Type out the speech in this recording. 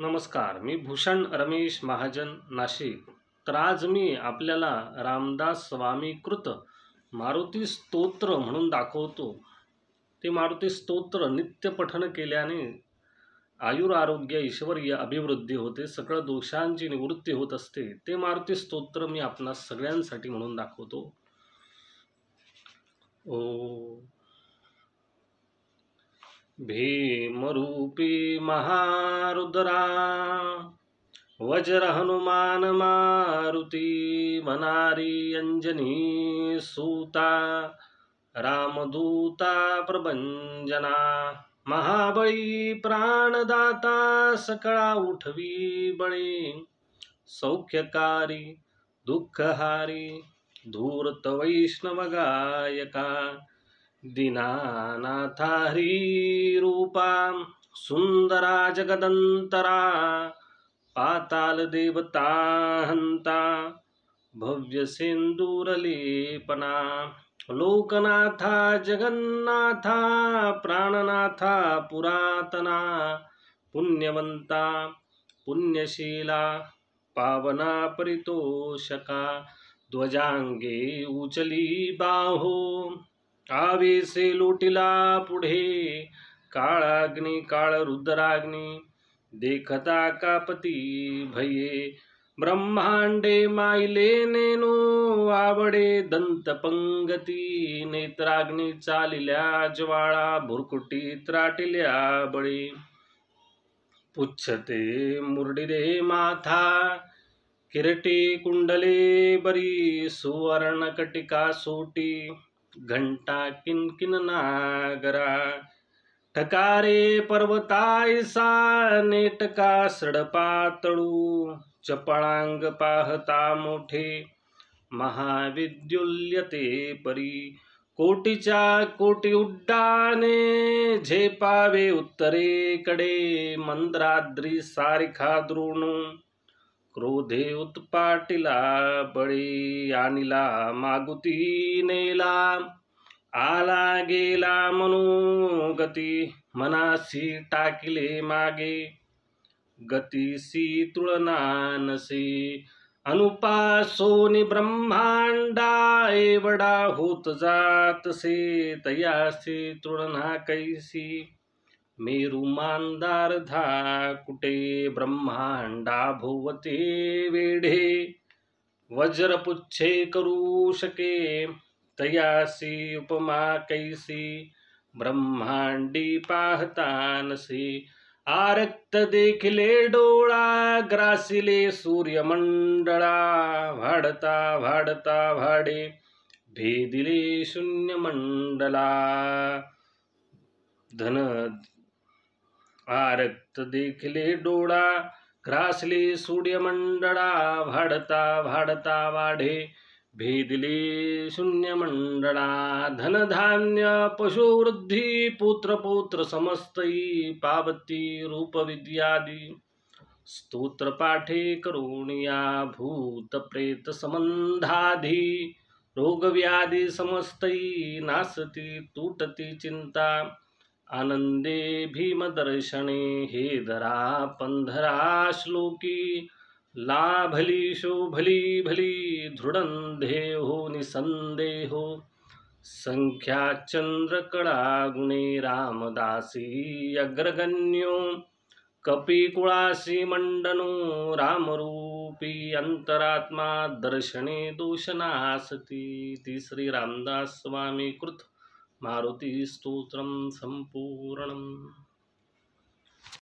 नमस्कार, मी भूषण रमेश महाजन, नाशिक। तर आज मी आपल्याला रामदास स्वामी कृत मारुती स्तोत्र म्हणून दाखवतो। ते मारुती स्तोत्र नित्य पठन केल्याने आयुर आरोग्य ऐश्वर्य अभिवृद्धी होते, सकळ दोषांची निवृत्ती होत असते। ते मारुती स्तोत्र मी आपणा सगळ्यांसाठी म्हणून दाखवतो। ओ भीमरूपी महारुद्रा वज्र हनुमान मारुती वनारी अंजनी सूता रामदूता प्रभंजना महाबळी प्राणदाता सकळा उठवी बळे सौख्यकारी दुःखहारी धूर्त वैष्णव गायका दीनानाथा हरी रूपा सुंदरा जगदंतरा पाताल देवता हंता भव्य सिंदूरलेपना लोकनाथा जगन्नाथा प्राणनाथा पुरातना पुण्यवंता पुण्यशीला पावना परितोषका ध्वजांगे उचली बाहो आवेसे लोटिला पुढे काळाग्नी काळ रुद्राग्नी देखता कापती भये ब्रह्मांडे माईले नेनो आवडे दंत पंगती नेत्राग्नी चालिल्या ज्वाळा भुरकुटी त्राटिल्या बळी पुच्छते मुरडिरे माथा किरटी कुंडले बरी सुवर्णकटिका सोटी घंटा किनकिन नागरा ठकारे पर्वतायसा नेटका सडपातळू चपळांग पाहता मोठे महाविद्युल्यते परी कोटीच्या कोटी उड्डाणे झेपावे उत्तरेकडे मंद्राद्री सारिखा द्रोण क्रोधे उत्पाटिला बळी आणिला मागुती नेला आला गेला मनोगती मनासी टाकिले मागे गतीसी तुळना नसे अनुपासोनी ब्रह्मांडा एवढा होत जातसे तयासी तुळना कैसी मेरू मांदार धा कुटे ब्रह्मांडा भोवते वेढे वज्रपुच्छे करू शके तयासी उपमा कैसी ब्रह्मांडी पाहता नसे आरक्त देखिले डोळा ग्रासिले सूर्यमंडळा वाढता वाढता वाढे भेदिले शून्य मंडला धन आरक्त देखिले डोळा ग्रासले सूर्यमंडळा वाढता वाढता वाढे भेदिले शून्यमंडळा धनधान्य पशुवृद्धी पुत्र पुत्र समस्तई पावती रूपविद्यादी स्तोत्र पाठे करुणिया भूत प्रेत संबंधाधी रोगव्याधी समस्तई नासती तुटती चिंता आनंदे भीमदर्शने हे धरा पंधरा श्लोकी लाभली शोभली भली दृढंदेहो निसंदेहो संख्या चंद्रकळा गुणे रामदासी अग्रगण्यो कपिकुळासी मंडनो रामरूपी अंतरात्मा दर्शने दोषनासती। ती श्री रामदास स्वामी कृत मारुती स्तोत्रम संपूर्णम।